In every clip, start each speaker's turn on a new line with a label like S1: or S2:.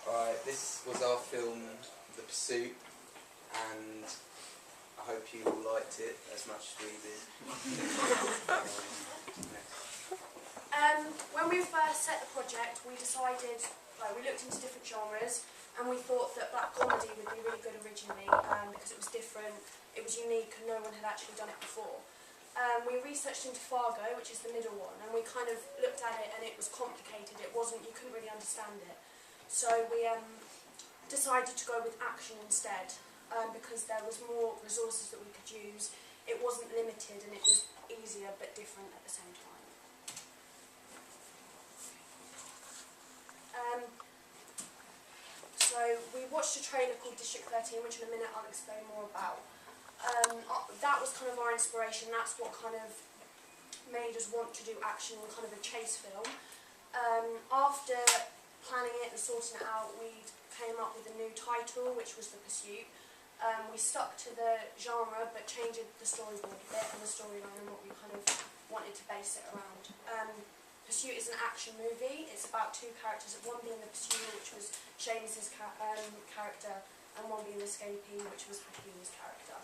S1: Alright, this was our film, The Pursuit, and I hope you all liked it as much as we did.
S2: When we first set the project, we decided, we looked into different genres, and we thought that black comedy would be really good originally, because it was different, it was unique, and no one had actually done it before. We researched into Fargo, which is the middle one, and we kind of looked at it, and it was complicated. It wasn't, you couldn't really understand it. So we decided to go with action instead, because there was more resources that we could use. It wasn't limited, and it was easier but different at the same time. So we watched a trailer called District 13, which in a minute I'll explain more about. That was kind of our inspiration. That's what kind of made us want to do action in kind of a chase film. After planning it and sorting it out, we came up with a new title, which was The Pursuit. We stuck to the genre, but changed the storyboard a bit and the storyline and what we kind of wanted to base it around. Pursuit is an action movie. It's about two characters, one being the pursuer, which was Seamus's character, and one being the escapee, which was Hakeem's character.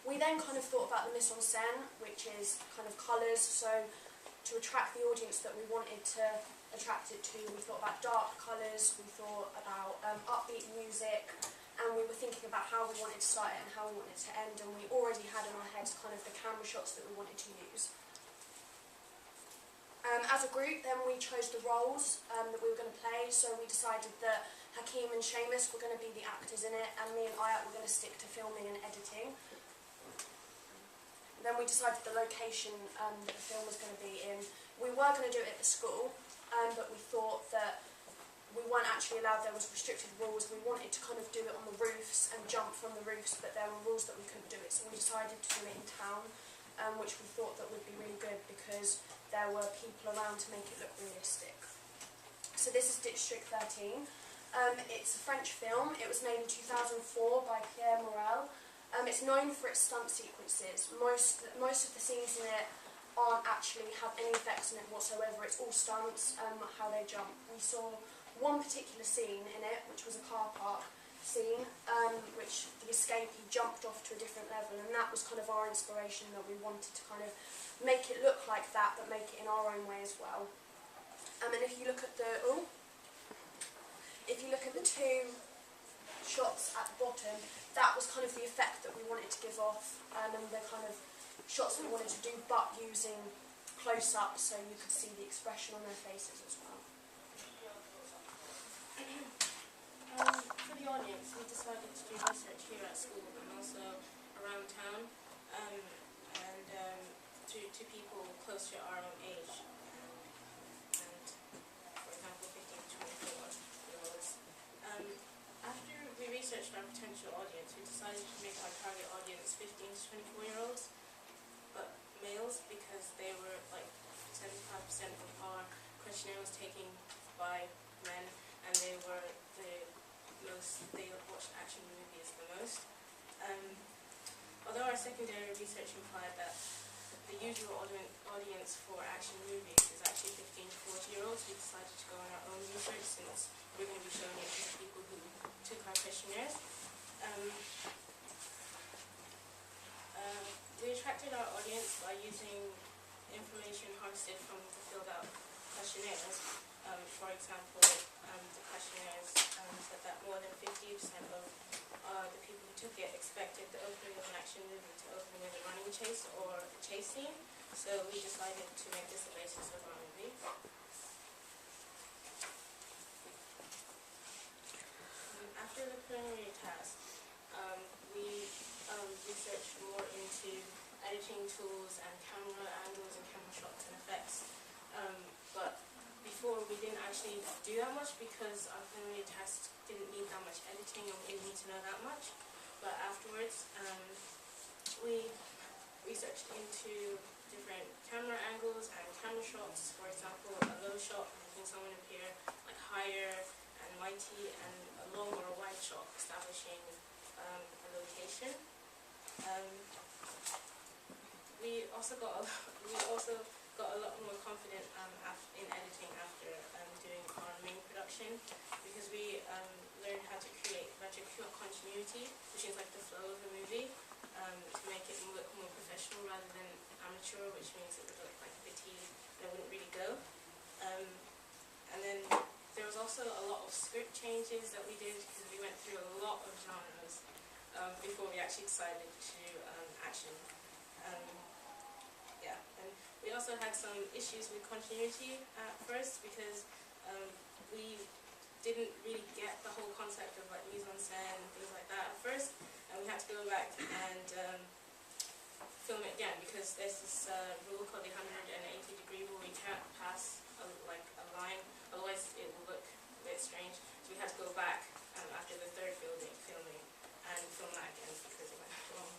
S2: We then kind of thought about the mise en scène, which is kind of colours. So to attract the audience that we wanted to attract it to, we thought about dark colours, we thought about upbeat music, and we were thinking about how we wanted to start it and how we wanted it to end, and we already had in our heads kind of the camera shots that we wanted to use. As a group, then we chose the roles that we were going to play, so we decided that Hakeem and Seamus were going to be the actors in it, and me and Ayat were going to stick to filming and editing. Then we decided the location that the film was going to be in. We were going to do it at the school, but we thought that we weren't actually allowed, there was restricted rules. We wanted to kind of do it on the roofs and jump from the roofs, but there were rules that we couldn't do it, so we decided to do it in town, which we thought that would be really good because there were people around to make it look realistic. So this is District 13. It's a French film. It was made in 2004 by Pierre Morel. It's known for its stunt sequences. Most of the scenes in it aren't actually have any effects in it whatsoever. It's all stunts, how they jump. We saw one particular scene in it, which was a car park scene, which the escapee jumped off to a different level, and that was kind of our inspiration, that we wanted to kind of make it look like that, but make it in our own way as well. And if you look at the two shots at the bottom, that was kind of the effect that we wanted to give off, and the kind of shots that we wanted to do, but using close-up so you could see the expression on their faces as well.
S3: For the audience, we decided to do research here at school and also around town, and to people close to our own age, and for example 15 to 24 year olds. After we researched our potential audience, we decided to make our target audience 15 to 24 year olds, but males, because they were like 75% of our questionnaire was taken by men, and they were they watched action movies the most. Although our secondary research implied that the usual audience for action movies is actually 15 to 40 year olds, we decided to go on our own research since we're going to be showing it to people who took our questionnaires. We attracted our audience by using information harvested from the filled out questionnaires. For example, the questionnaires said that more than 50% of the people who took it expected the opening of an action movie to open with a running chase or a chase scene. So we decided to make this the basis of our movie. After the preliminary task, we researched more into editing tools and camera angles and camera shots and effects. But before, we didn't actually do that much because our preliminary test didn't need that much editing and we didn't need to know that much. But afterwards, we researched into different camera angles and camera shots. For example, a low shot, making someone appear like higher and mighty, and a long or a wide shot, establishing a location. We also got a lot more confidence action, because we learned how to create continuity, which is like the flow of the movie, to make it look more professional rather than amateur, which means it would look like a bit and it wouldn't really go. And then there was also a lot of script changes that we did, because we went through a lot of genres before we actually decided to do action. Yeah, and we also had some issues with continuity at first, because we didn't really get the whole concept of like mise en scène and things like that at first, and we had to go back and film it again, because there's this rule called the 180-degree rule. You can't pass a line, otherwise it will look a bit strange. So we had to go back after the third filming and film that again because it went wrong.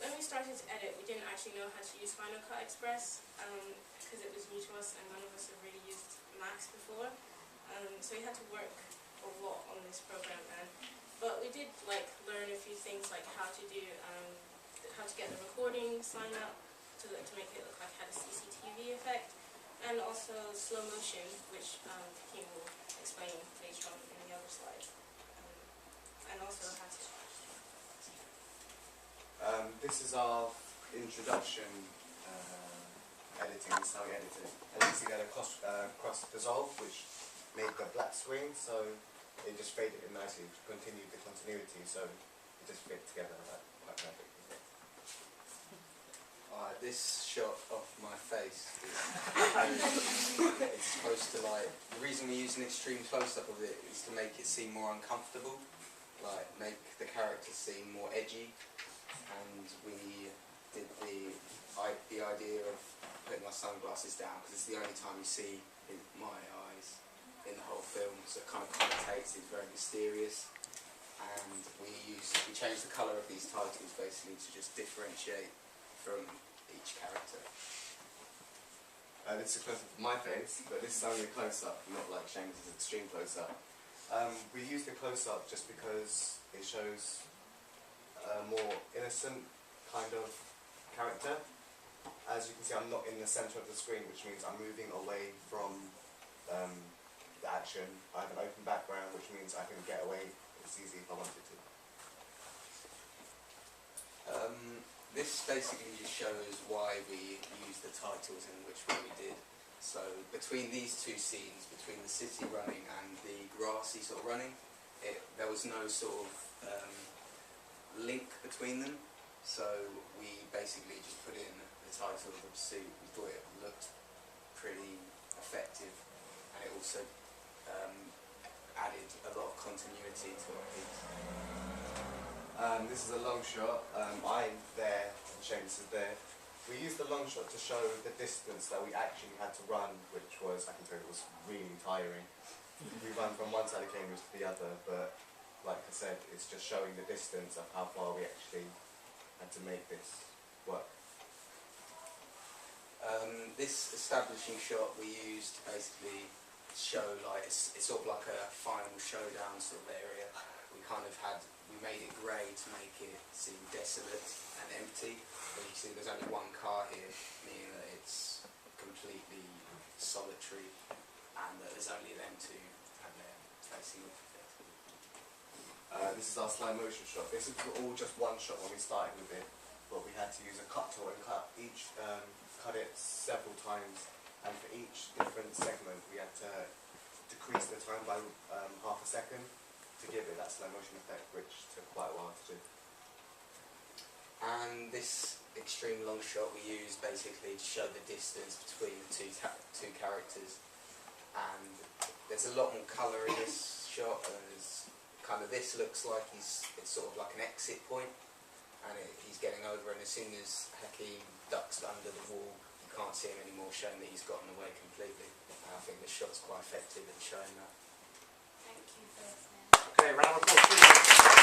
S3: When we started to edit, we didn't actually know how to use Final Cut Express, because it was new to us and none of us had really used Max before. So we had to work a lot on this program, but we did like learn a few things, like how to do, how to get the recording sign up to make it look like it had a CCTV effect, and also slow motion, which Hakeem will explain later on in the other slide, and also how to.
S4: This is our introduction editing. This is how we edit it. And you see that a cross dissolve, which made the black screen, so it just faded in nicely, continued the continuity, so it just fit together quite perfectly.
S1: Alright, this shot of my face is it's supposed to, like, the reason we use an extreme close-up of it is to make it seem more uncomfortable, like make the characters seem more edgy, and we did the idea of putting my sunglasses down, because it's the only time you see in my eyes in the whole film, so it kind of connotates, it's very mysterious, and we changed the colour of these titles basically to just differentiate from each character.
S4: This is a close-up of my face, but this is only a close-up, not like Seamus's extreme close-up. We used the close-up just because it shows a more innocent kind of character. As you can see, I'm not in the centre of the screen, which means I'm moving away from the action. I have an open background, which means I can get away as easy if I wanted to.
S1: This basically just shows why we used the titles in which way we did. So between these two scenes, between the city running and the grassy sort of running, there was no sort of link between them. So we basically just put in the title of the pursuit. We thought it looked pretty effective, and it also added a lot of continuity to our piece.
S4: This is a long shot. I'm there, and Seamus is there. We used the long shot to show the distance that we actually had to run, which was, I can tell you, it was really tiring. We run from one side of Cambridge to the other, but like I said, it's just showing the distance of how far we actually had to make this work.
S1: This establishing shot we used to basically show, like, it's sort of like a final showdown sort of area. We made it grey to make it seem desolate and empty. But you see there's only one car here, meaning that it's completely solitary, and that there's only them two, and they're facing off.
S4: This is our slow motion shot. This is all just one shot when we started with it, but we had to use a cut tool and cut it several times, and for each different segment we had to decrease the time by half a second to give it that slow motion effect, which took quite a while to do.
S1: And this extreme long shot we used basically to show the distance between the two characters, and there's a lot more colour in this shot. This looks like it's sort of like an exit point, and he's getting over, and as soon as Hakeem ducks under the wall, you can't see him anymore, showing that he's gotten away completely. And I think this shot's quite effective in showing that.
S2: Thank you for listening.
S4: Okay, round of applause, please.